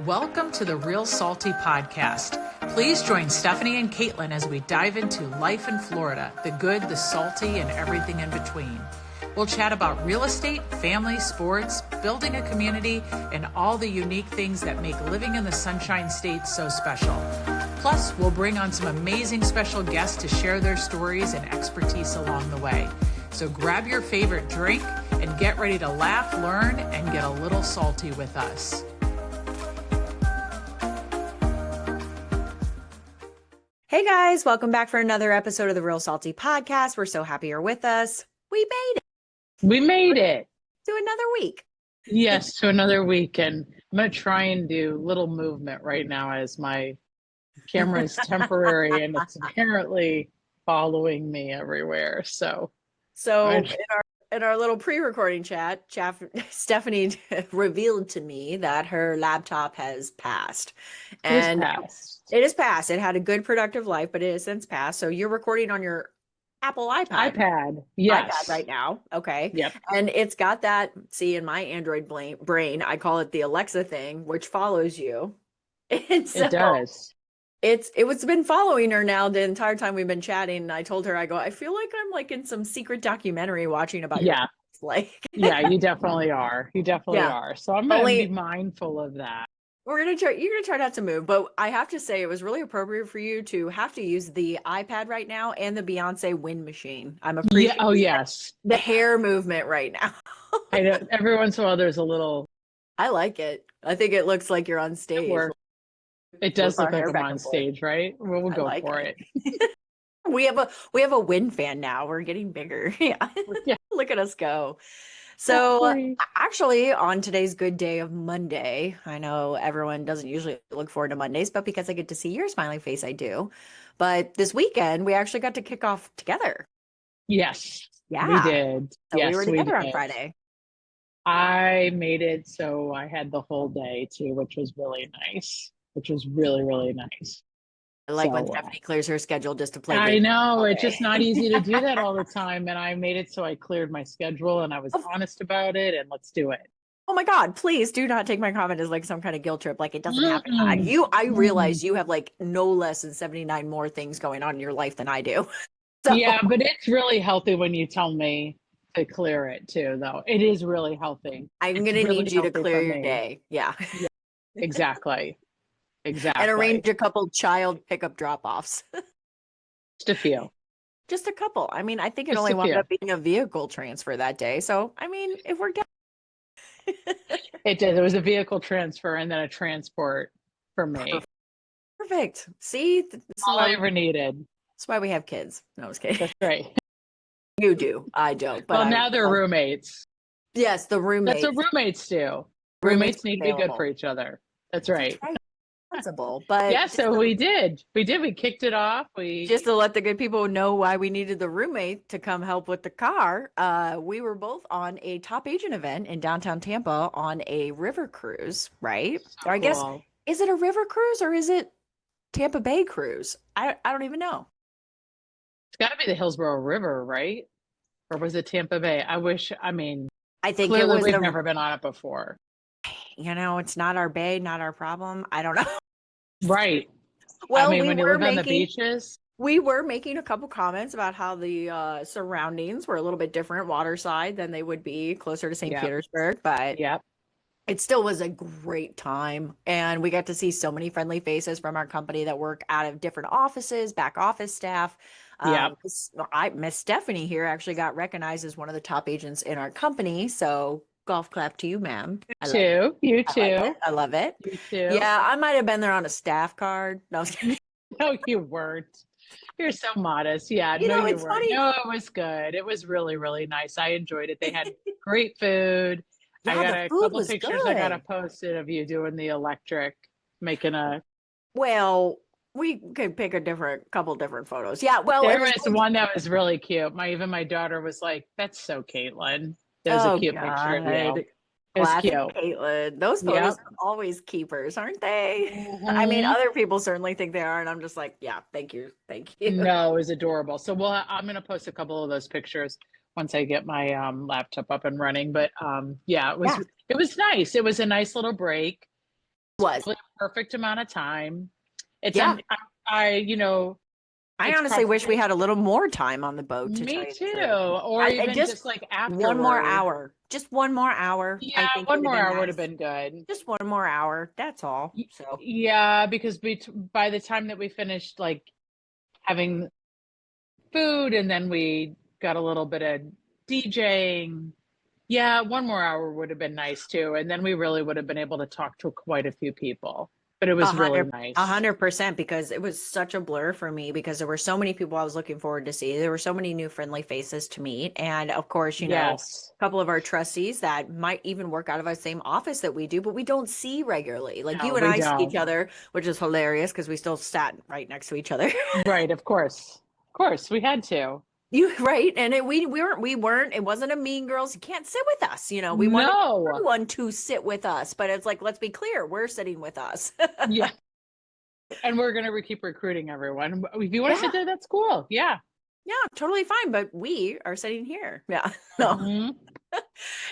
Welcome to the Real Salty Podcast. Please join Stephanie and Caitlin as we dive into life in Florida, the good, the salty, and everything in between. We'll chat about real estate, family, sports, building a community, and all the unique things that make living in the Sunshine State so special. Plus, we'll bring on some amazing special guests to share their stories and expertise along the way. So grab your favorite drink and get ready to laugh, learn, and get a little salty with us. Hey guys, welcome back for another episode of the Real Salty Podcast. We're so happy you're with us. We made it. We made it. To another week. Yes, to another week. And I'm going to try and do little movement right now as my camera is temporary and it's apparently following me everywhere. So in our little pre-recording chat, Stephanie revealed to me that her laptop has passed. And it has passed. It had a good productive life, but it has since passed. So you're recording on your Apple iPad. Yes. iPad right now. Okay. Yep. And it's got that, see, in my Android brain, I call it the Alexa thing, which follows you. And so it does. It's been following her now the entire time we've been chatting. And I told her, I feel like I'm like in some secret documentary watching about your like. Yeah, you definitely are. You definitely are. So I'm going to be mindful of that. You're going to try not to move, but I have to say it was really appropriate for you to have to use the iPad right now and the Beyonce wind machine. I'm appreciating the hair movement right now. I know every once in a while there's a little. I like it. I think it looks like you're on stage. It does look like I'm on stage, right? We'll go for it. We have a wind fan now. We're getting bigger. Yeah. Look at us go. So actually on today's good day of Monday, I know everyone doesn't usually look forward to Mondays, but because I get to see your smiling face, I do. But this weekend, we actually got to kick off together. Yes. Yeah. We did. So we were together on Friday. I made it so I had the whole day too, which was really nice. Which was really, really nice. I like when Stephanie clears her schedule just to play. I know, it's just not easy to do that all the time. And I made it so I cleared my schedule and I was honest about it and let's do it. Oh my God, please do not take my comment as like some kind of guilt trip. Like it doesn't happen. I realize you have like no less than 79 more things going on in your life than I do. So. Yeah, but it's really healthy when you tell me to clear it too, though. It is really healthy. I'm going to need you to clear your day. Yeah. Exactly. Exactly. And arrange a couple child pickup drop-offs. Just a few. Just a couple. I mean, I think it only wound up being a vehicle transfer that day. So, I mean, it worked out. It did. There was a vehicle transfer and then a transport for me. Perfect. See? That's all I ever needed. That's why we have kids. No, I was kidding. That's right. You do. I don't. But now they're roommates. Yes, the roommates. That's what roommates do. Roommates need to be good for each other. That's right. But yeah, so we did. We kicked it off. Just to let the good people know why we needed the roommate to come help with the car. We were both on a top agent event in downtown Tampa on a river cruise, right? So I guess, is it a river cruise or is it Tampa Bay cruise? I don't even know. It's got to be the Hillsborough River, right? Or was it Tampa Bay? I think it was. We've never been on it before. It's not our bay, not our problem. I don't know. Right. Well, when you live on the beaches. We were making a couple comments about how the surroundings were a little bit different waterside than they would be closer to St. Petersburg. But it still was a great time. And we got to see so many friendly faces from our company that work out of different offices, back office staff. Miss Stephanie here actually got recognized as one of the top agents in our company. So golf clap to you, ma'am. You too. I love it. You too. Yeah, I might have been there on a staff card. No, you weren't. You're so modest. Yeah, you weren't. Funny. No, it was good. It was really, really nice. I enjoyed it. They had great food. I got a couple pictures I got to post it of you doing the electric, making a. Well, we could pick couple different photos. Yeah, well, there was one that was really cute. Even my daughter was like, "That's so Caitlin." There's a cute picture of you. It's cute. Caitlin. Those photos are always keepers, aren't they? Mm-hmm. I mean, other people certainly think they are, and I'm just like, yeah, thank you. No, it was adorable. So I'm going to post a couple of those pictures once I get my laptop up and running. But it was nice. It was a nice little break. was the perfect amount of time. I honestly wish we had a little more time on the boat, to tell Me you the too. truth. Or even just like afterwards. One more hour. Just one more hour. Yeah, I think one more hour nice. would have been good. Just one more hour. That's all. So yeah, because by the time that we finished like having food and then we got a little bit of DJing. Yeah, one more hour would have been nice too. And then we really would have been able to talk to quite a few people. But it was really nice. 100%, because it was such a blur for me, because there were so many people I was looking forward to see. There were so many new friendly faces to meet. And of course, you know, a couple of our trustees that might even work out of our same office that we do, but we don't see regularly. Like you and I see each other, which is hilarious because we still sat right next to each other. Right, of course. Of course, we had to. Right. And we weren't, it wasn't a Mean Girls. You can't sit with us. You know, we wanted everyone to sit with us, but it's like, let's be clear, we're sitting with us. Yeah. And we're going to keep recruiting everyone. If you want to sit there, that's cool. Yeah. Yeah, totally fine. But we are sitting here. Yeah. No. Mm-hmm.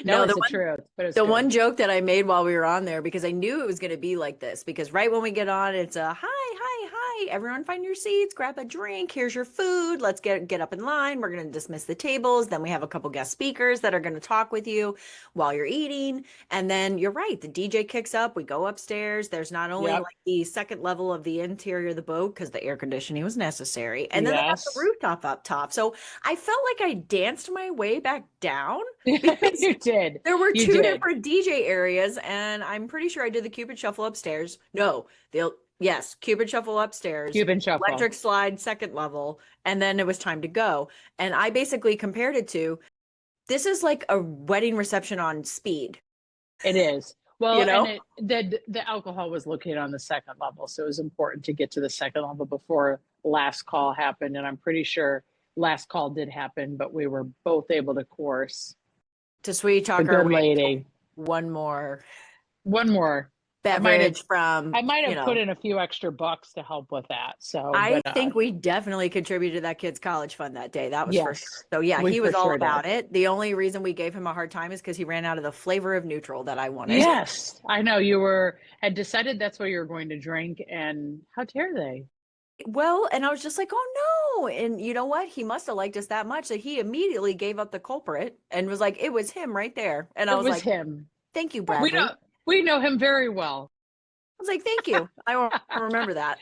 No, it's the truth. But the one joke that I made while we were on there, because I knew it was going to be like this, because right when we get on, it's a hi, everyone find your seats, grab a drink, here's your food, let's get up in line, we're going to dismiss the tables, then we have a couple guest speakers that are going to talk with you while you're eating, and then you're right, the DJ kicks up, we go upstairs, there's not only like the second level of the interior of the boat because the air conditioning was necessary, and then they have the rooftop up top. So I felt like I danced my way back down. Because you did. There were two different DJ areas, and I'm pretty sure I did the Cupid Shuffle upstairs. No, Cupid Shuffle upstairs. Cupid Shuffle. Electric slide, second level, and then it was time to go. And I basically compared it to, this is like a wedding reception on speed. It is. Well, you know? And the alcohol was located on the second level, so it was important to get to the second level before last call happened. And I'm pretty sure last call did happen, but we were both able to course to sweet talk our lady. One more beverage from. I might have put in a few extra bucks to help with that. So I think we definitely contributed to that kid's college fund that day. That was for sure. So yeah, he was all about it. The only reason we gave him a hard time is because he ran out of the flavor of neutral that I wanted. Yes, I know you had decided that's what you were going to drink, and how dare they? Well, and I was just like, oh no. And you know what? He must have liked us that much that he immediately gave up the culprit and was like, it was him right there. And I was like, him. Thank you, Bradley. We know him very well. I was like, thank you. I will remember that.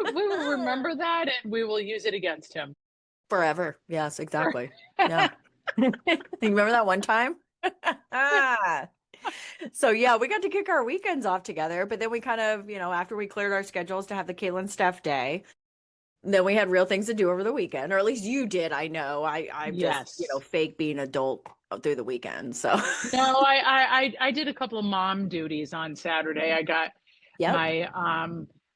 We will remember that, and we will use it against him. Forever. Yes, exactly. Yeah. You remember that one time? So yeah, we got to kick our weekends off together, but then we kind of, after we cleared our schedules to have the Caitlin Steph day, then we had real things to do over the weekend, or at least you did. I know. I'm just, fake being adult through the weekend. So no, I did a couple of mom duties on Saturday. I got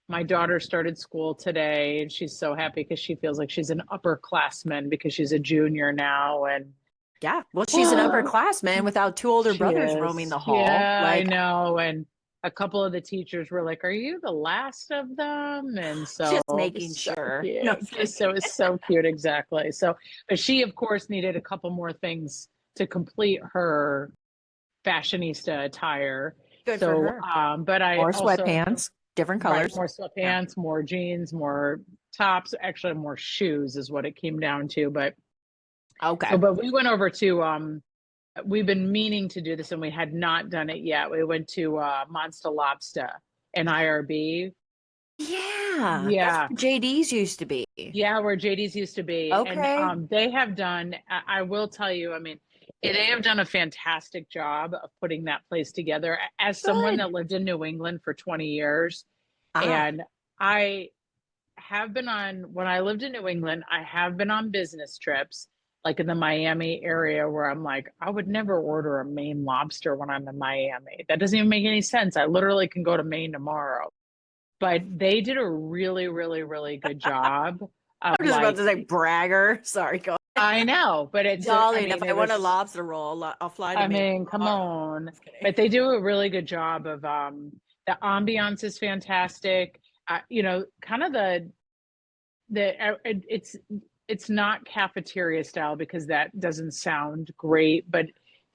my daughter started school today, and she's so happy because she feels like she's an upperclassman because she's a junior now. And yeah, well, she's an upperclassman without two older brothers roaming the hall. Yeah, I know. And a couple of the teachers were like, "Are you the last of them?" And so just making sure. No, so it's so cute, exactly. So, but she, of course, needed a couple more things to complete her fashionista attire. Good for her. But more sweatpants, different colors, more sweatpants, more jeans, more tops. Actually, more shoes is what it came down to. But okay. So, but we went over to we've been meaning to do this and we had not done it yet. We went to Monster Lobster in IRB. Yeah. That's where JD's used to be. Yeah, where JD's used to be. Okay. And they have done, I will tell you, I mean, they have done a fantastic job of putting that place together. As someone that lived in New England for 20 years, and I have been when I lived in New England, I have been on business trips, like in the Miami area, where I'm like, I would never order a Maine lobster when I'm in Miami. That doesn't even make any sense. I literally can go to Maine tomorrow. But they did a really, really, really good job. I'm just about to say bragger. Sorry, go ahead. I know, but it's darling. If I want a lobster roll, I'll fly to Maine. I mean, come on. But they do a really good job of the ambiance is fantastic. Kind of it's not cafeteria style because that doesn't sound great, but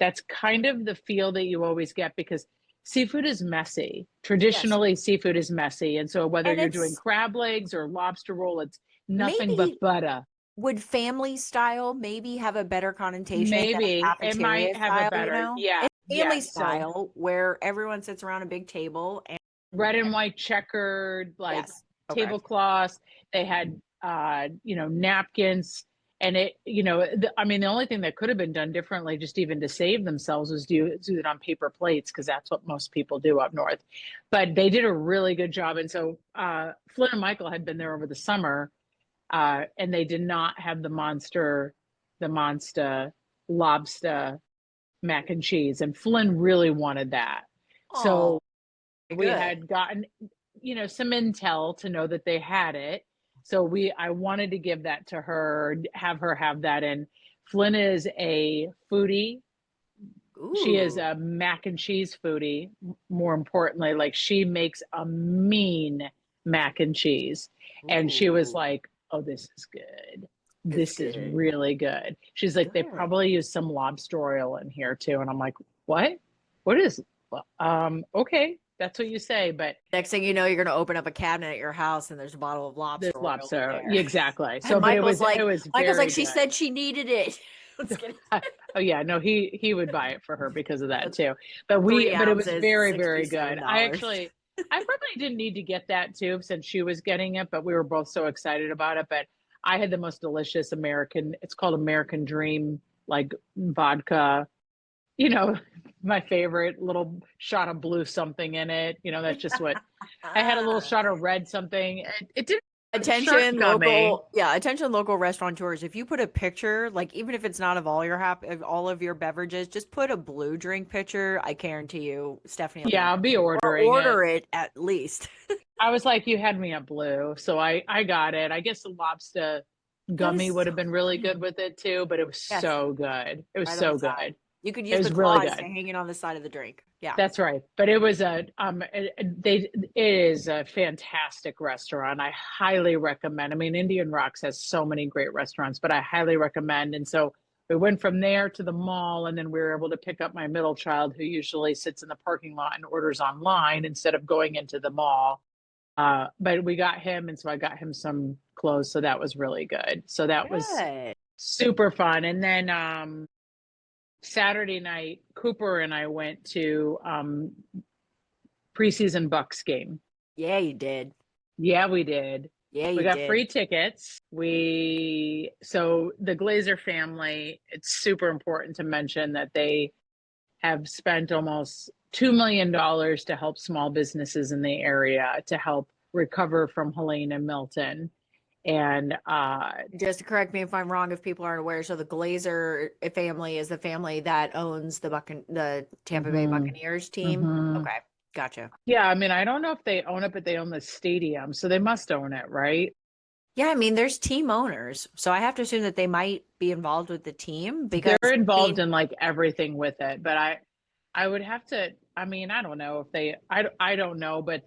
that's kind of the feel that you always get because seafood is messy. Yes. Traditionally, seafood is messy. And so whether And you're doing it's crab legs or lobster roll, it's nothing but maybe butter. would family style maybe have a better connotation than a Maybe it cafeteria might have a style, you better, know? yeah, It's family yes. So style where everyone sits around a big table and red and white checkered, like yes. Okay. tablecloths. They had, napkins. And I mean, the only thing that could have been done differently, just even to save themselves, was do it on paper plates, because that's what most people do up north. But they did a really good job. And so Flynn and Michael had been there over the summer, and they did not have the monster lobster mac and cheese. And Flynn really wanted that. Oh, So we good. had gotten, some intel to know that they had it. So I wanted to give that to her, have her have that. And Flynn is a foodie. She is Ooh. a mac and cheese foodie. More importantly, like, she makes a mean mac and cheese. And she was Ooh. like, "Oh, this is good. It's This is good. really good." She's like, "They Good. probably use some lobster oil in here too." And I'm like, "What? What is, okay, that's what you say, but Next thing you know, you're gonna open up a cabinet at your house and there's a bottle of this lobster oil in lobster." there. Yeah, exactly. And So, but it was Michael's very like, she good. said she needed it. Let's get Oh yeah, no, he would buy it for her because of that it. too. Three But it was ounces, very, very good. $67. I probably didn't need to get that too since she was getting it, but we were both so excited about it. But I had the most delicious it's called American Dream, like vodka, you know, my favorite, little shot of blue something in it. That's just what I had, a little shot of red something. It didn't shark gummy. Attention local restaurateurs. If you put a picture, like even if it's not of all of your beverages, just put a blue drink picture. I guarantee you, Stephanie will Yeah, I'll be or ordering it. order it at least. I was like, you had me at blue, so I got it. I guess the lobster That gummy is would so have been really good funny. with it too, but it was Yes, so good. It was right on the so side. good. You could It use the was really claws to good. hang it on the side of the drink. Yeah. That's right. But it was it is a fantastic restaurant. I highly recommend. I mean, Indian Rocks has so many great restaurants, but I highly recommend. And so we went from there to the mall, and then we were able to pick up my middle child, who usually sits in the parking lot and orders online instead of going into the mall. But we got him, and so I got him some clothes, so that was really good. So that was Good. super fun. And then Saturday night, Cooper and I went to preseason Bucks game. Yeah, you did. Yeah, we did. Yeah, We you got did. free tickets. So the Glazer family, it's super important to mention that they have spent almost $2 million to help small businesses in the area to help recover from Helene and Milton. And Just to correct me if I'm wrong, if people aren't aware, so the Glazer family is the family that owns the Tampa Bay Buccaneers team. Okay, gotcha. Yeah, I mean, I don't know if they own it, but they own the stadium, so they must own it, right? Yeah, I mean, there's team owners, so I have to assume that they might be involved with the team because They're I involved mean, in like everything with it, but I would have to, I mean, I don't know if I don't know, but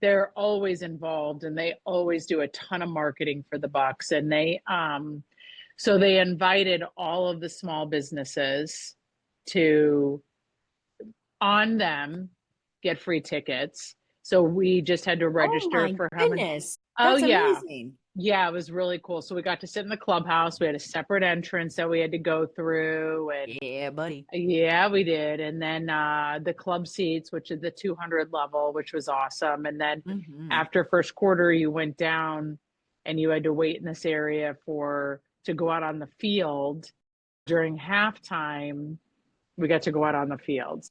they're always involved, and they always do a ton of marketing for the Bucks. And so they invited all of the small businesses to, on them, get free tickets. So we just had to oh register my for how many. goodness, Oh that's yeah. amazing. Yeah, it was really cool. So we got to sit in the clubhouse. We had a separate entrance that we had to go through, and Yeah, buddy. yeah, we did. And then the club seats, which is the 200 level, which was awesome. And then Mm-hmm. after first quarter, you went down and you had to wait in this area to go out on the field. During halftime, we got to go out on the field.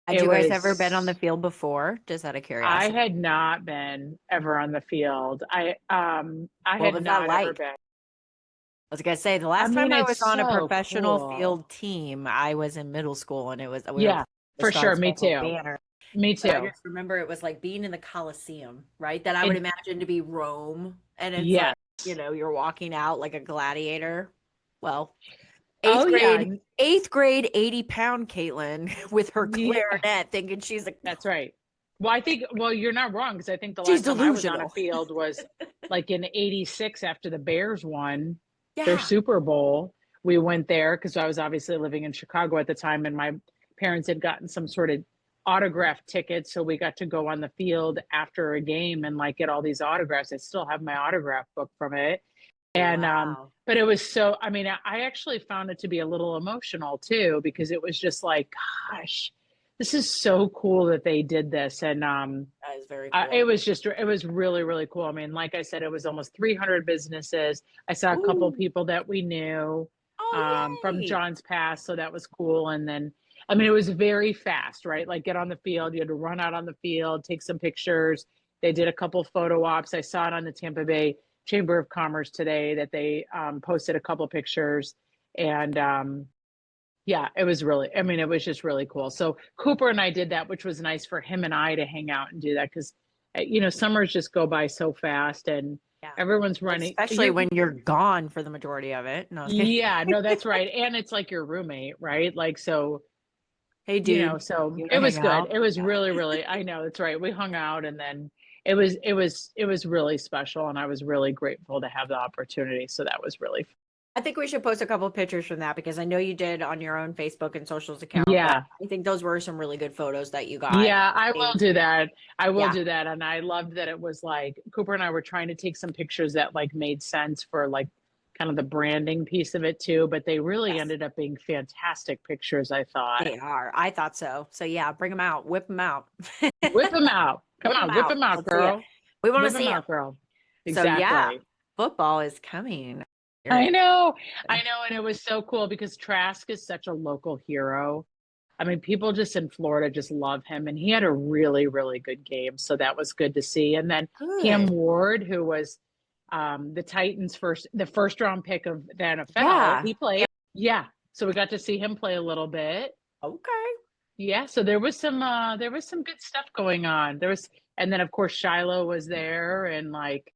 Had It you guys ever been on the was, field before? Just out of I curiosity. had not been ever on the field. I What had was that not ever like? been. I was gonna say the I last mean, time I it's was on a so professional cool. field team, I was in middle school and we were Yeah, playing the for Star sure. Me Spangled too. Banner. Me But I too. just remember it was like being in the Coliseum, right? That I would It, imagine to be Rome. And it's yes. like, you're walking out like a gladiator. Well, Oh, yeah. eighth grade, 80-pound Caitlin with her Yeah, clarinet thinking she's that's right. Well, well, you're not wrong, because I think the she's last time I was on a delusional. field was like in '86 after the Bears won their Yeah. Super Bowl. We went there because I was obviously living in Chicago at the time, and my parents had gotten some sort of autograph tickets, so we got to go on the field after a game and like get all these autographs. I still have my autograph book from it. And Wow. but it was so, I mean, I actually found it to be a little emotional too, because it was just like, gosh, this is so cool that they did this. And That is very cool. it was really, really cool. I mean, like I said, it was almost 300 businesses. I saw a couple Ooh. of people that we knew Oh, from yay. John's past, so that was cool. And then, I mean, it was very fast, right? Like get on the field, you had to run out on the field, take some pictures. They did a couple photo ops. I saw it on the Tampa Bay Chamber of Commerce today that they posted a couple pictures. And yeah, it was really, I mean, it was just really cool. So Cooper and I did that, which was nice for him and I to hang out and do that, because you know, summers just go by so fast, and Yeah. everyone's running, especially when you're gone for the majority of it. No, yeah, no, that's right. And it's like your roommate, right? Like, so hey, you dude, know, so you it wanna was hang good. out? It was really, really, I know, that's right. We hung out, and then it was really special, and I was really grateful to have the opportunity. So that was really I think we should post a couple of pictures from that, because I know you did on your own Facebook and socials account, but yeah. I think those were some really good photos that you got. Yeah, I will do that. I will Yeah. do that. And I loved that it was like Cooper and I were trying to take some pictures that like made sense for like kind of the branding piece of it too, but they really Yes. ended up being fantastic pictures, I thought. They are. I thought so. So yeah, bring them out, whip them out. Whip them out. Come Whip on, 'em whip out. them out, Let's see it. girl. We want to Whip them see it. out, girl. So yeah, Exactly. football is coming. I know. I know. And it was so cool because Trask is such a local hero. I mean, people just in Florida just love him, and he had a really, really good game. So that was good to see. And then Cam Good. Ward, who was the Titans' the first round pick of the NFL, Yeah. he played. Yeah. So we got to see him play a little bit. Okay. Yeah. So there was some good stuff going on. And then of course Shiloh was there, and like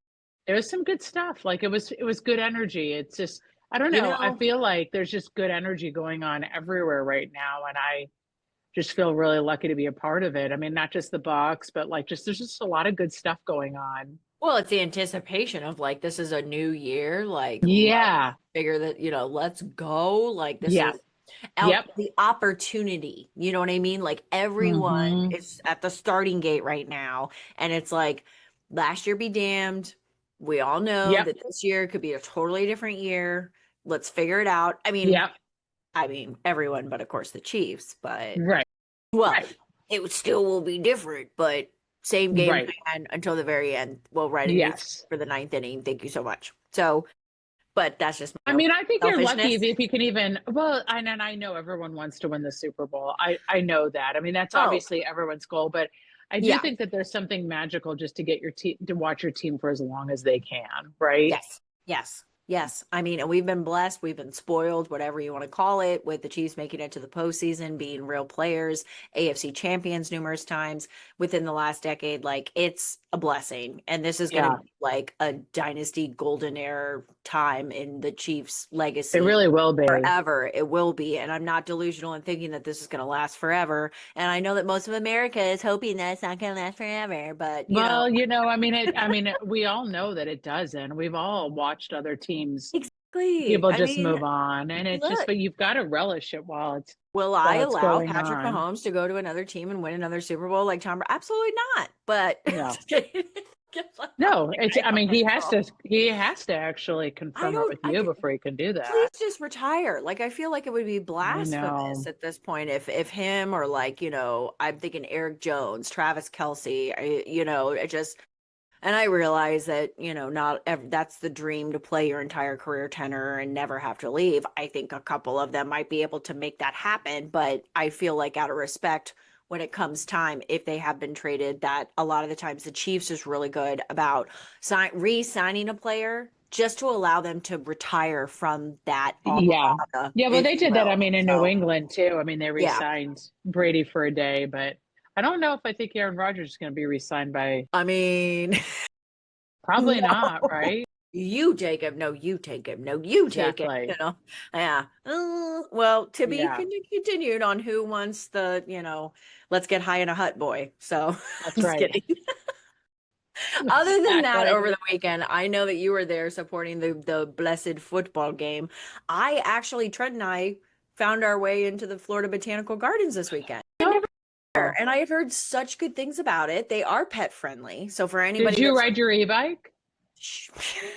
there was some good stuff. Like it was good energy. It's just, I don't You know. I know, feel like there's just good energy going on everywhere right now, and I just feel really lucky to be a part of it. I mean, not just the Bucks, but like just there's just a lot of good stuff going on. well, it's the anticipation of like, this is a new year. Like, let's Yeah. figure that, let's go. Like, this Yeah. is Yep. the opportunity. You know what I mean? Like, everyone Hmm. is at the starting gate right now. And it's like, last year be damned. We all know Yep. that this year could be a totally different year. Let's figure it out. Yep. I mean, everyone, but of course the Chiefs, but Right. well, Right. it still will be different, but same game Right. plan until the very end. Well, writing you Yes. for the ninth inning. Thank you so much. So, but that's just I my mean, I think you're lucky selfishness. if you can even, well, and I know everyone wants to win the Super Bowl. I know that. I mean, that's Oh, obviously everyone's goal, but I do yeah. think that there's something magical just to get your team to watch your team for as long as they can, right? Yes. Yes. Yes. I mean, and we've been blessed. We've been spoiled, whatever you want to call it, with the Chiefs making it to the postseason, being real players, AFC champions numerous times within the last decade. Like, it's a blessing. And this is going Yeah. to be like a dynasty golden era time in the Chiefs' legacy. It really will be. Forever. It will be. And I'm not delusional in thinking that this is going to last forever. And I know that most of America is hoping that it's not going to last forever, but Well, I mean, we all know that it doesn't. We've all watched other teams, exactly. people I just mean, move on, and it's just, look, but you've got to relish it will I while it's allow going Patrick on. Mahomes to go to another team and win another Super Bowl like Tom Brady? Absolutely not. But No. No, I mean, he has to actually confirm it with you before he can do that. Please just retire. Like, I feel like it would be I blasphemous know. at this point if him, or like, I'm thinking Eric Jones, Travis Kelce, it just, and I realize that, not that's the dream, to play your entire career tenor and never have to leave. I think a couple of them might be able to make that happen, but I feel like, out of respect, when it comes time, if they have been traded, that a lot of the times the Chiefs is really good about re-signing a player just to allow them to retire from that. Yeah. Yeah, well, if they you did that, I will. mean, in New England too. I mean, they Yeah. re-signed Brady for a day, but I don't know if I think Aaron Rodgers is going to be re-signed by, I mean, probably no. not, right? You take him. No, you take him. No, you take him. Exactly. Yeah. Well, to be Yeah. continued on who wants the, let's get high in a hut boy. So That's just right. kidding. Other than that, Exactly. over the weekend, I know that you were there supporting the blessed football game. Trent and I found our way into the Florida Botanical Gardens this weekend. And I have heard such good things about it. They are pet friendly. So for anybody Did you that's ride your e-bike? like,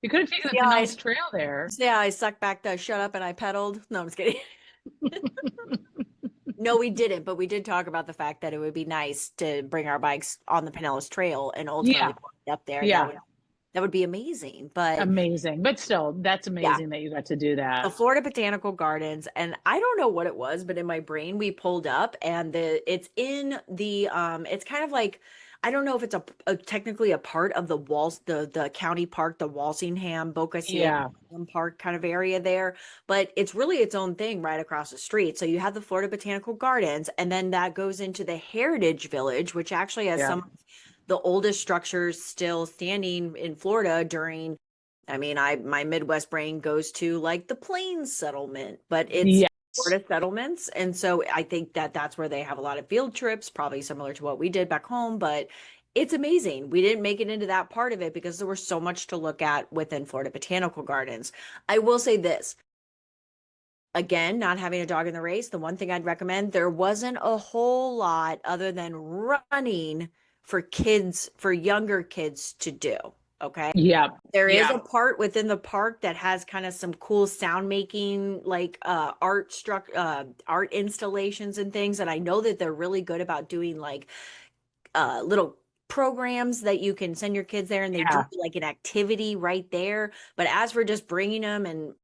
You could have taken the yeah, Pinellas Trail there. yeah, I sucked back the shut up and I pedaled. No, I'm just kidding. No, we didn't, but we did talk about the fact that it would be nice to bring our bikes on the Pinellas Trail and ultimately up there. Yeah. That would be amazing. But amazing. But still, that's amazing that you got to do that. The Florida Botanical Gardens, and I don't know what it was, but in my brain we pulled up and it's in the it's kind of like, I don't know if it's a technically a part of the walls, the county park, the Walsingham Boca Ciega Park kind of area there, but it's really its own thing right across the street. So you have the Florida Botanical Gardens, and then that goes into the Heritage Village, which actually has some of the oldest structures still standing in Florida during, I mean, my Midwest brain goes to like the Plains settlement, but it's Florida settlements. And so I think that that's where they have a lot of field trips, probably similar to what we did back home, but it's amazing. We didn't make it into that part of it because there was so much to look at within Florida Botanical Gardens. I will say this. Again, not having a dog in the race, the one thing I'd recommend, there wasn't a whole lot other than running for kids, for younger kids to do. Okay. Yeah. There is a part within the park that has kind of some cool sound making, like art installations and things. And I know that they're really good about doing like little programs that you can send your kids there, and they do like an activity right there. But as for just bringing them, and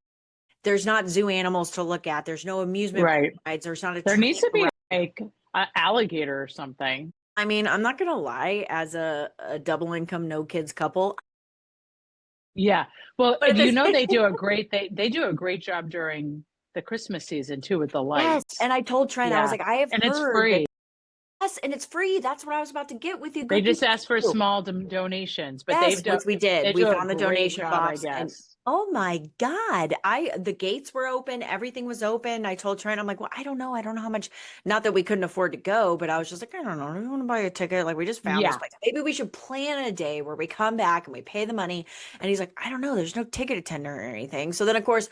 there's not zoo animals to look at, there's no amusement rides, there's not a there needs to be like an alligator or something. I mean, I'm not gonna lie, as a double income, no kids couple. Yeah. Well, you know, they do a great job during the Christmas season too with the lights. Yes. And I told Trent, I was like, I have heard. It's free. Yes, and it's free. That's what I was about to get with you. They just asked for small donations, but they've done, which we did. We found the donation box. I guess. Oh my God. The gates were open. Everything was open. I told Trent, I'm like, well, I don't know how much, not that we couldn't afford to go, but I was just like, I don't know. Do you want to buy a ticket? Like, we just found this place. Maybe we should plan a day where we come back and we pay the money. And he's like, I don't know. There's no ticket attender or anything. So then, of course,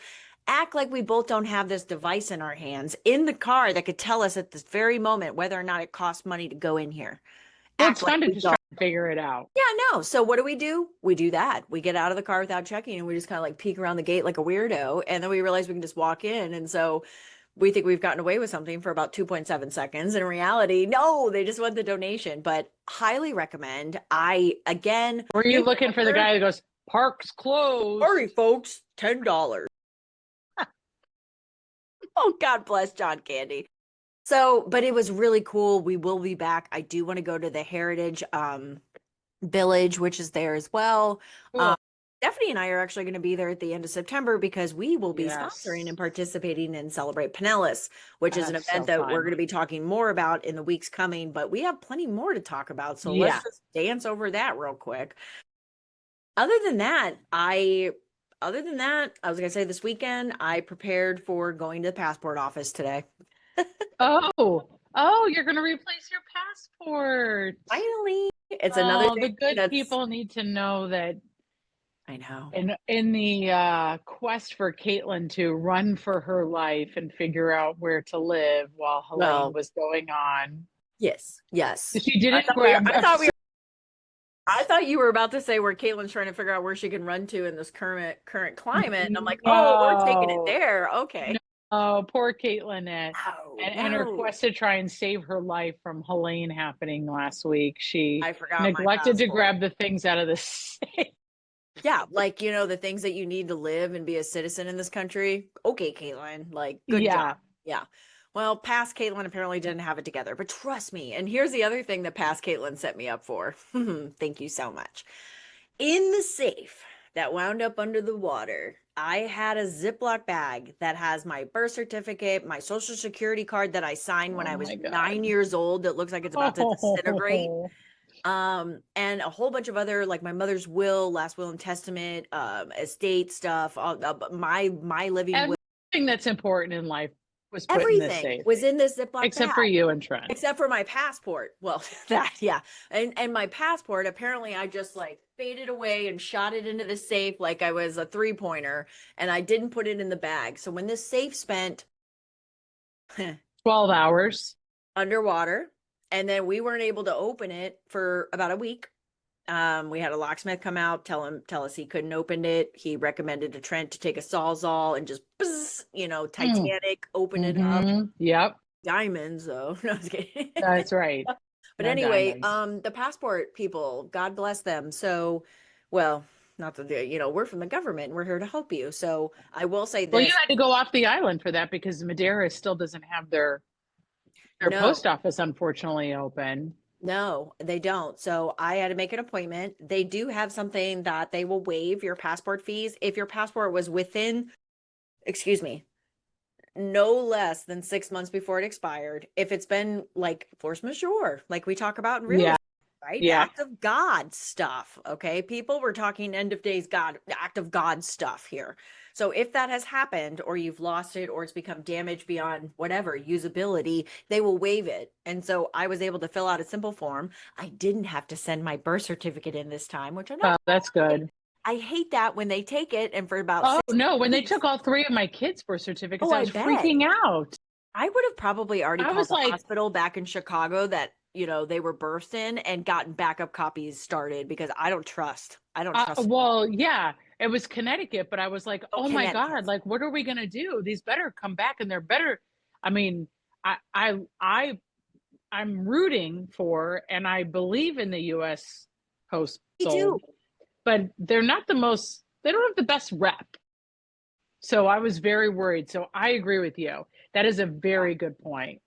act like we both don't have this device in our hands in the car that could tell us at this very moment whether or not it costs money to go in here. Well, it's fun to just try to figure it out. Yeah, no. So what do? We do that. We get out of the car without checking, and we just kind of like peek around the gate like a weirdo. And then we realize we can just walk in. And so we think we've gotten away with something for about 2.7 seconds. In reality, no, they just want the donation. But highly recommend. Were you looking for the guy that goes, park's closed? Sorry, folks, $10. Oh, God bless John Candy. So, but it was really cool. We will be back. I do want to go to the Heritage Village, which is there as well. Cool. Stephanie and I are actually going to be there at the end of September because we will be sponsoring and participating in Celebrate Pinellas, which is an event that we're going to be talking more about in the weeks coming, but we have plenty more to talk about. So let's just dance over that real quick. Other than that, I was going to say this weekend, I prepared for going to the passport office today. You're going to replace your passport. Finally. It's another thing. The good people need to know that. I know. In the quest for Caitlin to run for her life and figure out where to live while Helene was going on. Yes. She didn't I thought you were about to say where Caitlin's trying to figure out where she can run to in this current climate. And I'm like, we're taking it there. Okay. Oh, poor Caitlin and her quest to try and save her life from Helene happening last week. She neglected to grab the things out of the safe. Yeah, like, the things that you need to live and be a citizen in this country. Okay, Caitlin, like, good job. Yeah. Well, past Caitlin apparently didn't have it together, but trust me. And here's the other thing that past Caitlin set me up for. Thank you so much. In the safe that wound up under the water, I had a Ziploc bag that has my birth certificate, my social security card that I signed when I was 9 years old. That looks like it's about to disintegrate. And a whole bunch of other, like my mother's will, last will and testament, estate stuff, my living will. Everything that's important in life was put everything in this safe. was in this Ziploc except bag. For you and Trent. Except for my passport. Well, and my passport, apparently I just like faded away and shot it into the safe like I was a 3-pointer, and I didn't put it in the bag. So when this safe spent 12 hours. underwater. And then we weren't able to open it for about a week. We had a locksmith come out, tell us he couldn't open it. He recommended to Trent to take a Sawzall and just, Titanic, open it up. Yep. Diamonds, though. No, I was kidding. That's right. But anyway, the passport people, God bless them. So, well, not that we're from the government and we're here to help you. So I will say this. Well, you had to go off the island for that because Madeira still doesn't have their post office, unfortunately, open. No, they don't. So I had to make an appointment. They do have something that they will waive your passport fees if your passport was within, no less than 6 months before it expired. If it's been like force majeure, like we talk about in real estate, right? Yeah. Act of God stuff. Okay, people, we're talking end of days act of God stuff here. So if that has happened, or you've lost it, or it's become damaged beyond whatever usability, they will waive it. And so I was able to fill out a simple form. I didn't have to send my birth certificate in this time, which I know. That's good. I hate that when they take it and for about when they took all 3 of my kids' birth certificates, I was freaking out. I would have probably already called the hospital back in Chicago that they were birthed in and gotten backup copies started, because I don't trust. Well, yeah, it was Connecticut, but I was like, oh my God, like, what are we going to do? These better come back, and they're better. I mean, I'm rooting for, and I believe in the U.S. Postal, but they're not they don't have the best rep. So I was very worried. So I agree with you. That is a very good point.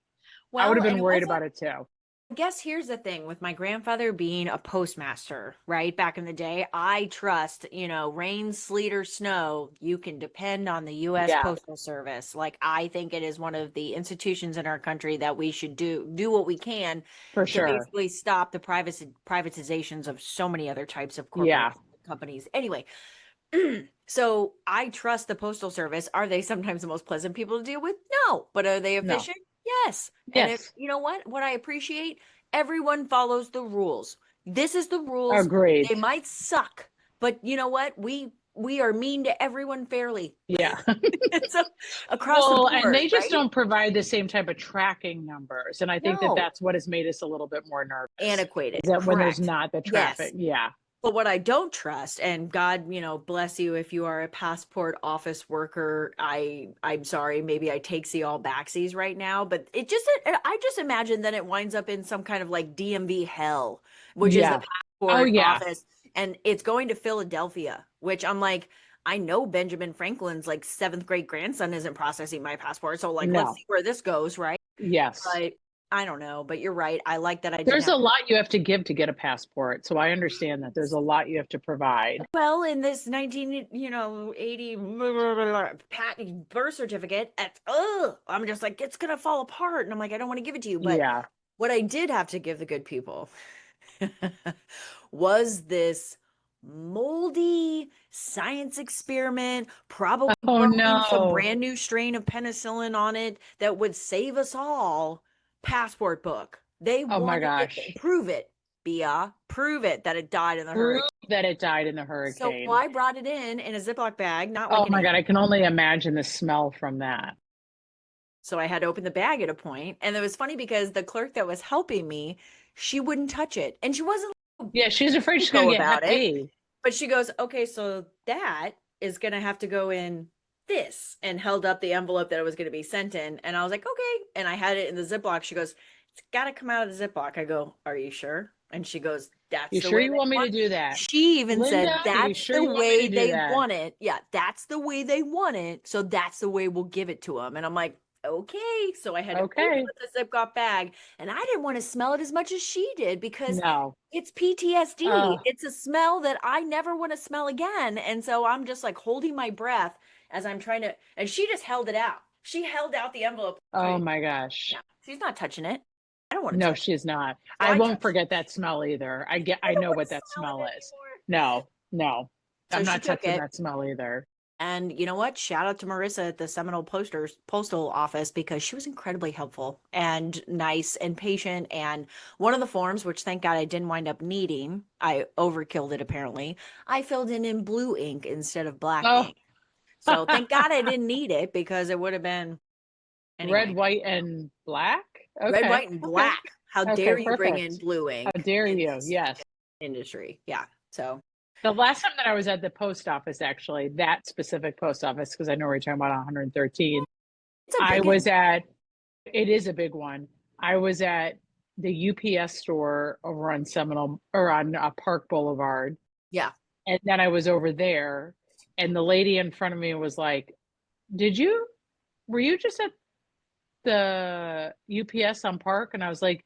Well, I would have been worried about it too. I guess here's the thing with my grandfather being a postmaster, right? Back in the day, I trust, rain, sleet, or snow, you can depend on the U.S. Postal Service. Like, I think it is one of the institutions in our country that we should do what we can to basically stop the privatizations of so many other types of corporate companies. Anyway, so I trust the Postal Service. Are they sometimes the most pleasant people to deal with? No. But are they efficient? No. Yes. And if, what I appreciate, everyone follows the rules. This is the rules. Agreed. They might suck, but you know what? We are mean to everyone fairly. Yeah. So across the board, and they just don't provide the same type of tracking numbers. And I think that's what has made us a little bit more nervous. Antiquated. Is that when there's not the traffic. Yes. Yeah. But what I don't trust, and God, bless you if you are a passport office worker. I'm sorry, maybe I takesy all backsies right now, but I just imagine that it winds up in some kind of like DMV hell, which is the passport office, and it's going to Philadelphia, which I'm like, I know Benjamin Franklin's like 7th grade grandson isn't processing my passport, so like let's see where this goes, right? Yes. But I don't know, but you're right. I like that. There's a lot you have to give to get a passport. So I understand that there's a lot you have to provide. Well, in this 1980 birth certificate, I'm just like, it's going to fall apart. And I'm like, I don't want to give it to you. But what I did have to give the good people was this moldy science experiment, probably some brand new strain of penicillin on it that would save us all. Passport book. They wanted to prove it, Bia. Prove it that it died in the hurricane. That it died in the hurricane. So I brought it in a Ziploc bag. Not oh my God, I can only imagine the smell from that. So I had to open the bag at a point, and it was funny because the clerk that was helping me, she wouldn't touch it, and she wasn't. Yeah, she's afraid she's going to get it. But she goes, okay, so that is going to have to go in this, and held up the envelope that it was going to be sent in. And I was like, okay. And I had it in the Ziploc. She goes, it's got to come out of the Ziploc. I go, are you sure? And she goes, that's the way you want me to do that? She even said, that's the way they want it. Yeah, that's the way they want it. So that's the way we'll give it to them. And I'm like, okay. So I had to open the Ziploc bag, and I didn't want to smell it as much as she did, because it's PTSD. It's a smell that I never want to smell again. And so I'm just like holding my breath as I'm trying to, and she just held it out. She held out the envelope. Oh my gosh. Yeah, she's not touching it. I don't want to. No, she's not. So I won't forget that smell either. I know what that smell is. No. I'm not touching that smell either. And you know what? Shout out to Marissa at the Seminole Postal Office, because she was incredibly helpful and nice and patient. And one of the forms, which thank God I didn't wind up needing, I overkilled it apparently, I filled in blue ink instead of black ink. So thank God I didn't need it, because it would have been red, white, and black. Red, Okay. white, and Okay. black. How Okay, dare you bring in perfect. blue ink How dare in you? this Yes. industry? Yeah. So The last time that I was at the post office, actually, that specific post office, because I know we're talking about 113, it's a I big was at, it is a big one. I was at the UPS store over on Seminole or on Park Boulevard. Yeah. And then I was over there, and the lady in front of me was like, were you just at the UPS on Park? And I was like,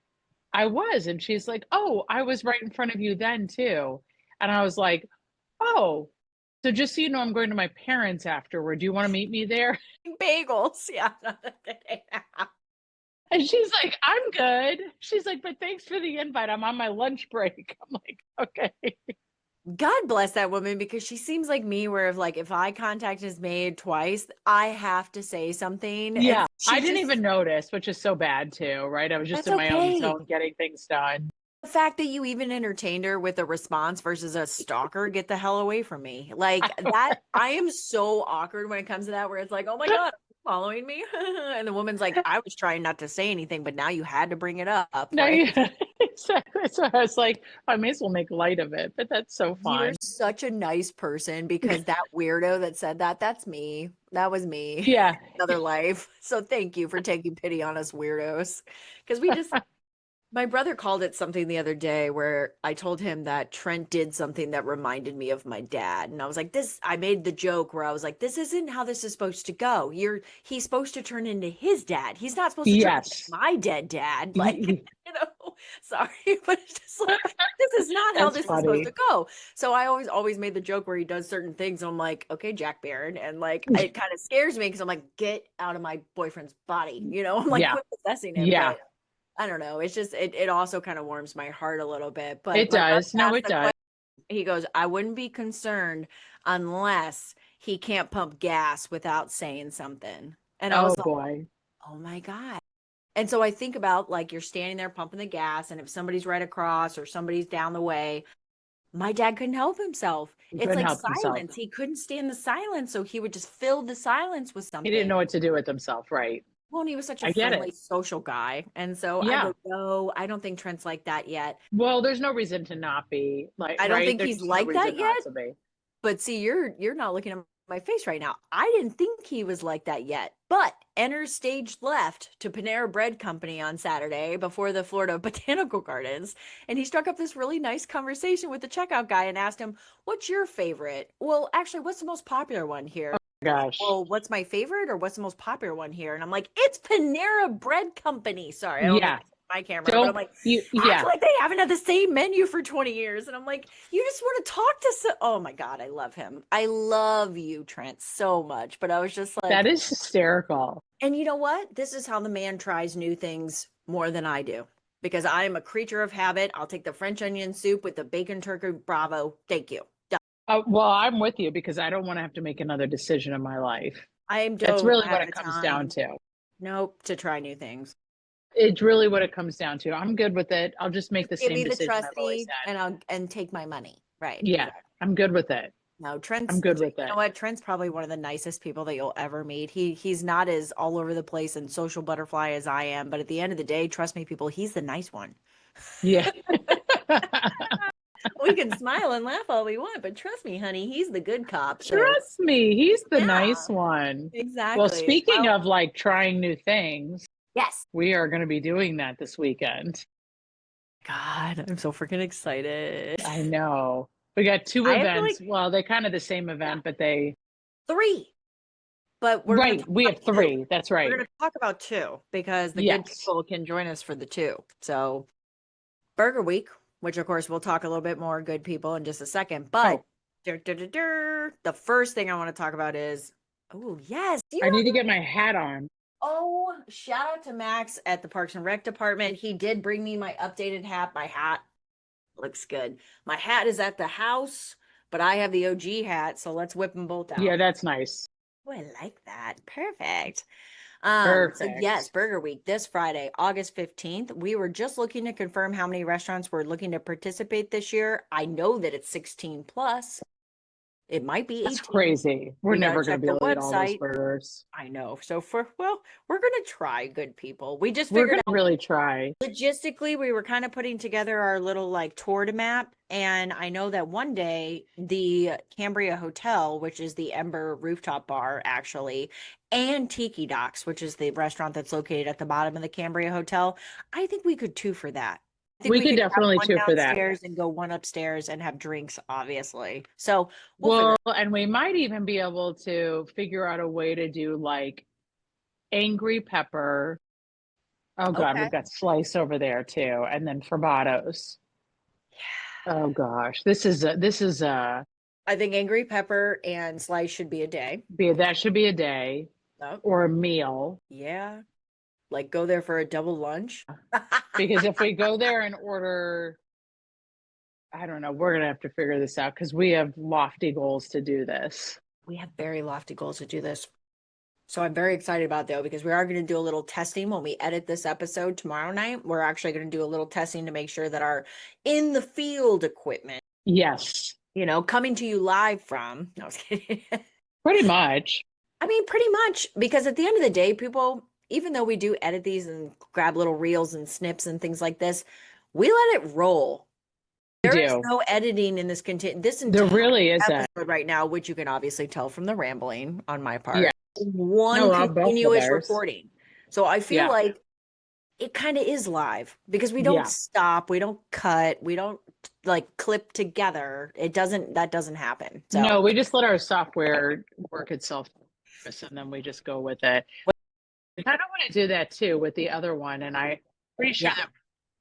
I was. And she's like, oh, I was right in front of you then too. And I was like, oh, so just so you know, I'm going to my parents afterward. Do you want to meet me there? Bagels. Yeah. And she's like, I'm good. She's like, but thanks for the invite. I'm on my lunch break. I'm like, okay. God bless that woman, because she seems like me, where if eye contact is made twice, I have to say something. Yeah, And I didn't even notice, which is so bad too, right? I was just that's in my own okay. zone getting things done. The fact that you even entertained her with a response versus a stalker, get the hell away from me. Like that, I am so awkward when it comes to that, where it's like, oh my God, following me. And the woman's like, I was trying not to say anything, but now you had to bring it up. No, Right? exactly. So I was like, I may as well make light of it, but that's so You're fun. such a nice person, because that weirdo that said that's me. That was me. Yeah. Another life. So thank you for taking pity on us weirdos. Because we just, my brother called it something the other day, where I told him that Trent did something that reminded me of my dad. And I was like, I made the joke where I was like, this isn't how this is supposed to go. He's supposed to turn into his dad. He's not supposed to turn into Yes. my dead dad. Like, sorry, but it's just like, this is not how That's this is supposed funny. to go. So I always made the joke where he does certain things. And I'm like, okay, Jack Barron. And like, it kind of scares me, because I'm like, get out of my boyfriend's body. I'm like, Yeah. quit possessing him. Yeah. But I don't know. It's just it also kind of warms my heart a little bit. But It my brother does. No, asked it the does. question. He goes, I wouldn't be concerned unless he can't pump gas without saying something. And I Oh was like, boy. oh my God. And so I think about, like, you're standing there pumping the gas, and if somebody's right across or somebody's down the way, my dad couldn't help himself. He It's couldn't like help himself. silence. He couldn't stand the silence. So he would just fill the silence with He didn't something. know what to do with himself, right? Well, and he was such a I get friendly it. social guy. And so I Yeah. go, no, I don't think Trent's like that yet. Well, there's no reason to not be, like, I don't right? think There's he's just no like that reason yet. not to be. But see, you're not looking at my face right now. I didn't think he was like that yet. But enters stage left to Panera Bread Company on Saturday before the Florida Botanical Gardens, and he struck up this really nice conversation with the checkout guy and asked him, "What's your favorite?" Well, actually, what's the most popular one here? Gosh. Well, what's my favorite, or what's the most popular one here? And I'm like, it's Panera Bread Company. Sorry, I don't mean Yeah. my camera, but I'm Don't like, you? act Yeah. like they haven't had the same menu for 20 years. And I'm like, you just want to talk to oh my God, I love him. I love you, Trent, so much. But I was just like, That is hysterical. and you know what? This is how the man tries new things more than I do, because I am a creature of habit. I'll take the French onion soup with the bacon turkey. Bravo. Thank you. Done. Well, I'm with you because I don't want to have to make another decision in my life. I That's don't really have what it the comes down time. to. Nope, to try new things. It's really what it comes down to. I'm good with it. I'll just make the Give same me the decision I've always trustee, had. and take my money. Right. Yeah, Exactly. I'm good with it. No, I'm good with you know it. what? Trent's probably one of the nicest people that you'll ever meet. He's not as all over the place and social butterfly as I am, but at the end of the day, trust me, people, he's the nice one. Yeah. We can smile and laugh all we want, but trust me, honey, he's the good cop. So Trust me, he's the yeah, nice one. exactly. Well, speaking of like trying new things, yes. we are going to be doing that this weekend. God, I'm so freaking excited. I know. We got two I feel events. like Well, they're kind of the same event, but they three. But we're right. gonna We have three. That's right. We're gonna talk about two, because the good Yes. people can join us for the two. So Burger Week, which of course we'll talk a little bit more good people in just a second. But the first thing I want to talk about is, oh yes, I need to get my hat on. oh, shout out to Max at the Parks and Rec department. He did bring me my updated hat. My hat looks good. My hat is at the house, but I have the OG hat, so let's whip them both out. Yeah, that's nice. Oh, I like that. Perfect. Perfect. So yes, Burger Week this Friday, August 15th. We were just looking to confirm how many restaurants were looking to participate this year. I know that it's 16 plus. It might be 18. That's crazy. We're We got never to going check to be the able to eat all those website. burgers. I know. So we're going to try, good people. We just We're figured going to out really try. logistically, we were kind of putting together our little like tour to map. And I know that one day the Cambria Hotel, which is the Ember rooftop bar actually, and Tiki Docks, which is the restaurant that's located at the bottom of the Cambria Hotel, I think we could two for that. I think We could could have definitely one two for that. downstairs and go one upstairs and have drinks, obviously. So Well, and we might even be able to figure out a way to do like angry pepper. Oh God, Okay. we've got slice over there too, and then Frabato's. Oh gosh, this is I think angry pepper and slice should be a day. that should be a day Oh, or a meal. yeah. Like go there for a double lunch. Because if we go there and order, I don't know, we're gonna have to figure this out because we have lofty goals to do this. We have very lofty goals to do this. So I'm very excited about though, because we are going to do a little testing when we edit this episode tomorrow night. We're actually going to do a little testing to make sure that our in the field equipment, Yes, coming to you live from, no, I was kidding. pretty much. I mean, pretty much, because at the end of the day, people, even though we do edit these and grab little reels and snips and things like this, we let it roll. There is no editing in this this entire There really isn't. episode right now, which you can obviously tell from the rambling on my part. Yeah. One continuous recording. So I feel like it kind of is live because we don't stop, we don't cut, we don't like clip together. That doesn't happen. So no, we just let our software work itself and then we just go with it. I kind of want to do that too with the other one, and I'm pretty sure that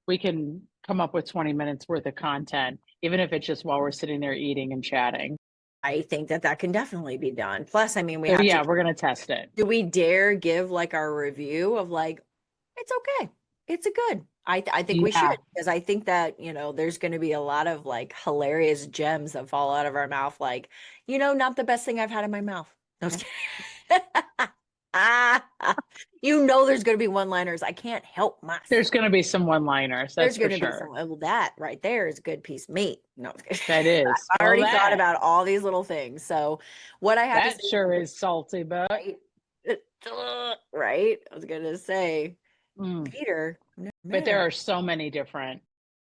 we can come up with 20 minutes worth of content, even if it's just while we're sitting there eating and chatting. I think that can definitely be done. Plus, I mean, we're going to test it. Do we dare give like our review of like, it's okay, it's a good. I think we should, because I think that, there's going to be a lot of like hilarious gems that fall out of our mouth. Like, not the best thing I've had in my mouth. No, I was kidding. There's going to be one-liners. I can't help myself. There's going to be some one-liners. That's for sure. Well, that right there is a good piece of meat. No, that is. I already thought about all these little things. So what I have that to say sure is salty, but right. I was going to say, Peter. But there are so many different.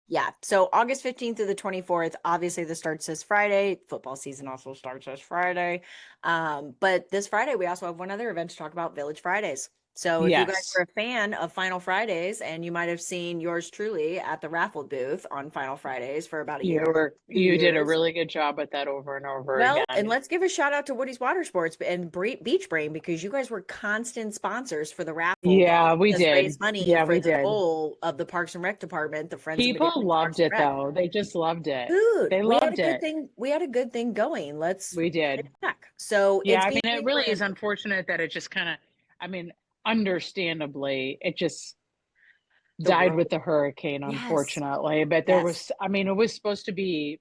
Yeah. So August 15th through the 24th, obviously this starts this Friday. Football season also starts this Friday. But this Friday, we also have one other event to talk about, Village Fridays. So if you guys are a fan of Final Fridays, and you might have seen yours truly at the raffle booth on Final Fridays for about a year. You did a really good job with that over and over again. And let's give a shout out to Woody's Water Sports and Beach Brain, because you guys were constant sponsors for the raffle. Yeah, we did. Raise money for the goal of the Parks and Rec department. The Friends people loved it though. They just loved it. Dude, they loved it. We had a good thing going. We did. So yeah, I mean, it really is unfortunate that it just kind of, understandably, it just died with the hurricane, unfortunately. But there was, it was supposed to be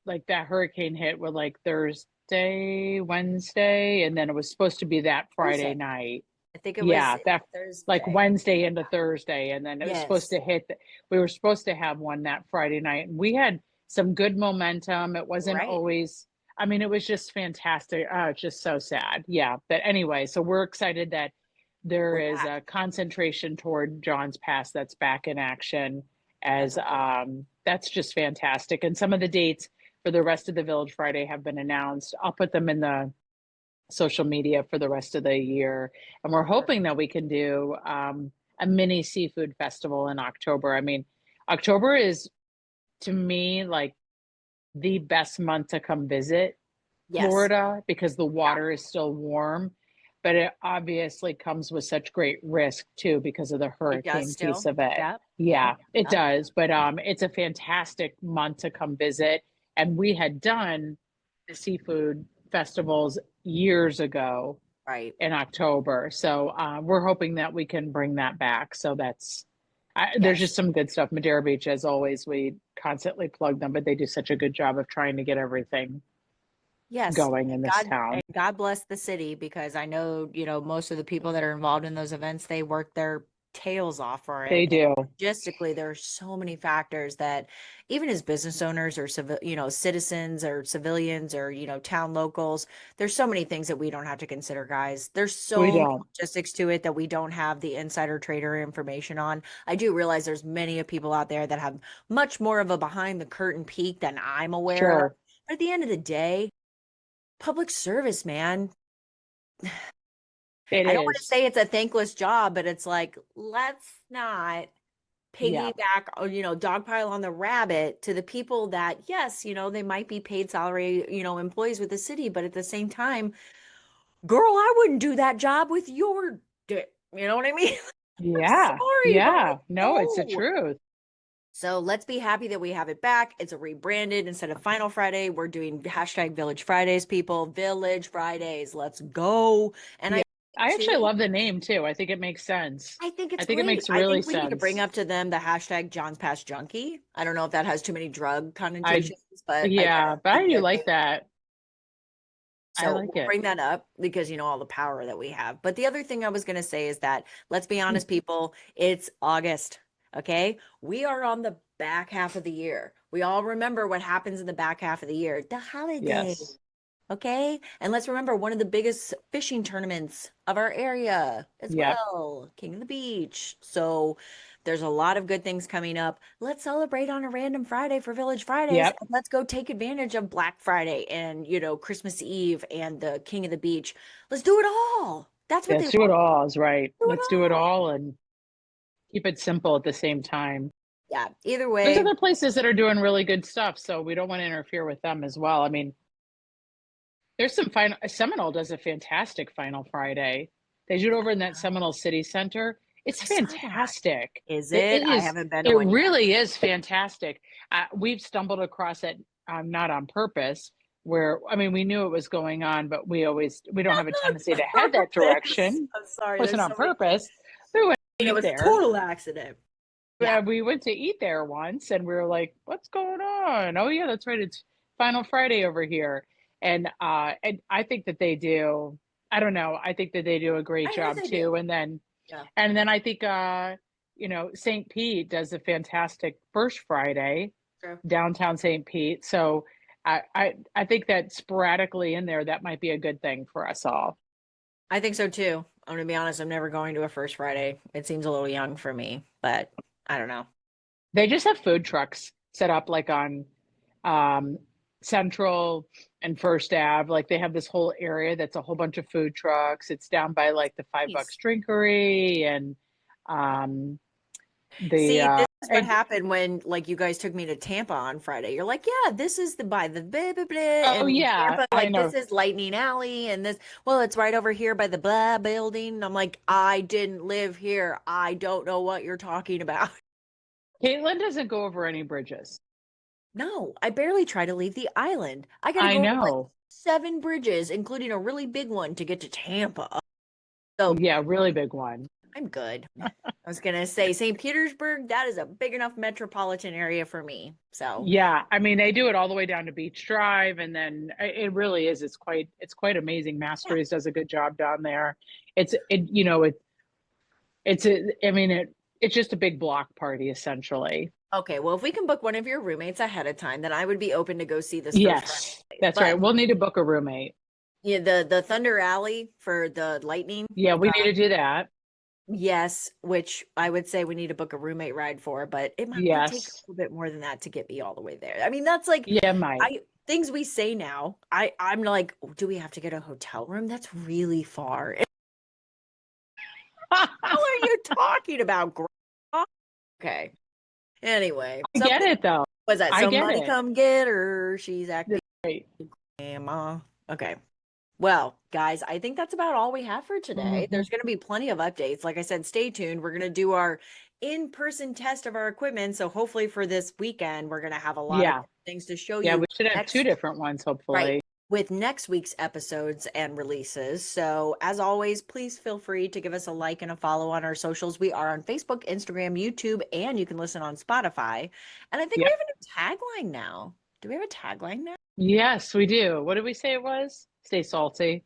like that hurricane hit with like Thursday, Wednesday, and then it was supposed to be that Friday night. I think it was that Thursday. Like Wednesday into Thursday, and then it was supposed to hit. We were supposed to have one that Friday night, and we had some good momentum. It wasn't always. It was just fantastic. It's just so sad. Yeah, but anyway, so we're excited that there is a concentration toward John's Pass that's back in action. As that's just fantastic, and some of the dates for the rest of the Village Friday have been announced. I'll put them in the social media for the rest of the year, and we're hoping that we can do a mini seafood festival in October. October is, to me, like the best month to come visit Florida, because the water is still warm, but it obviously comes with such great risk too because of the hurricane piece of it. It does, but it's a fantastic month to come visit. And we had done the seafood festivals years ago, in October. So we're hoping that we can bring that back. So that's there's just some good stuff. Madeira Beach, as always, we constantly plug them, but they do such a good job of trying to get everything going in this town. And God bless the city, because I know, most of the people that are involved in those events, they work their tails off for it. They do. Logistically, there are so many factors that even as business owners or citizens or civilians or, town locals, there's so many things that we don't have to consider, guys. There's so many logistics to it that we don't have the insider trader information on. I do realize there's many people out there that have much more of a behind the curtain peek than I'm aware of. But at the end of the day, public service, man. I don't want to say it's a thankless job, but it's like, let's not piggyback or, dogpile on the rabbit to the people that, yes, they might be paid salary, employees with the city, but at the same time, girl, I wouldn't do that job with your dick. You know what I mean? Yeah. Sorry, yeah. No, it's the truth. So let's be happy that we have it back. It's a rebranded. Instead of Final Friday, we're doing hashtag Village Fridays, people. Village Fridays. Let's go. And I actually love the name too. I think it makes sense. I think it makes really sense. we need to bring up to them the hashtag John's Past Junkie. I don't know if that has too many drug connotations, but I do like that. So we'll bring that up because all the power that we have. But the other thing I was going to say is that, let's be honest, people, it's August. Okay. We are on the back half of the year. We all remember what happens in the back half of the year, the holidays. Yes. Okay. And let's remember one of the biggest fishing tournaments of our area as well, King of the Beach. So there's a lot of good things coming up. Let's celebrate on a random Friday for Village Fridays. And let's go take advantage of Black Friday and, Christmas Eve and the King of the Beach. Let's do it all. That's what Let's do it all is right. Let's do it all and keep it simple at the same time. Yeah. Either way. There's other places that are doing really good stuff, so we don't want to interfere with them as well. I mean, there's some Seminole does a fantastic Final Friday. They do it over in that Seminole City Center. It's fantastic. Is it? I haven't been. It really is fantastic. We've stumbled across it, not on purpose. Where we knew it was going on, but we don't have a tendency to head that direction. I'm sorry, it wasn't on purpose. We went to eat there. It was a total accident. Yeah, we went to eat there once, and we were like, "What's going on?" Oh yeah, that's right. It's Final Friday over here. And I think that they do. I don't know. I think that they do a great job too. And then I think St. Pete does a fantastic First Friday, downtown St. Pete. So I think that sporadically in there, that might be a good thing for us all. I think so too. I'm gonna be honest. I'm never going to a First Friday. It seems a little young for me, but I don't know. They just have food trucks set up like on Central and First Ave. Like they have this whole area that's a whole bunch of food trucks. It's down by like the $5 Drinkery and this is what happened when you guys took me to Tampa on Friday. You're like, yeah, this is by the blah blah blah. Oh yeah, Tampa, this is Lightning Alley, and it's right over here by the blah building. And I'm like, I didn't live here. I don't know what you're talking about. Caitlin doesn't go over any bridges. No, I barely try to leave the island. I gotta go over 7 bridges, including a really big one to get to Tampa. So yeah, really big one. I'm good. I was gonna say St. Petersburg, that is a big enough metropolitan area for me. So yeah, they do it all the way down to Beach Drive, and then it really is. It's quite amazing. Masteries does a good job down there. It's just a big block party essentially. Okay, well, if we can book one of your roommates ahead of time, then I would be open to go see this. Yes, that's right. We'll need to book a roommate. Yeah, the Thunder Alley for the Lightning. Yeah, we need to do that. Yes, which I would say we need to book a roommate ride for, but it might take a little bit more than that to get me all the way there. That's like things we say now. I'm like, do we have to get a hotel room? That's really far. What are you talking about, girl? Okay. Anyway, I get it though. Was that somebody come get her? She's acting. Grandma. Okay. Well, guys, I think that's about all we have for today. Mm-hmm. There's going to be plenty of updates. Like I said, stay tuned. We're going to do our in-person test of our equipment. So hopefully for this weekend, we're going to have a lot of things to show you. Yeah, we should have 2 different ones, hopefully. Right, with next week's episodes and releases. So as always, please feel free to give us a like and a follow on our socials. We are on Facebook, Instagram, YouTube, and you can listen on Spotify. And I think we have a new tagline now. Do we have a tagline now? Yes, we do. What did we say it was? Stay salty.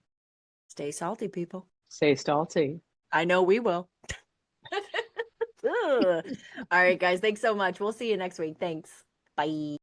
Stay salty, people. Stay salty. I know we will. All right, guys. Thanks so much. We'll see you next week. Thanks. Bye.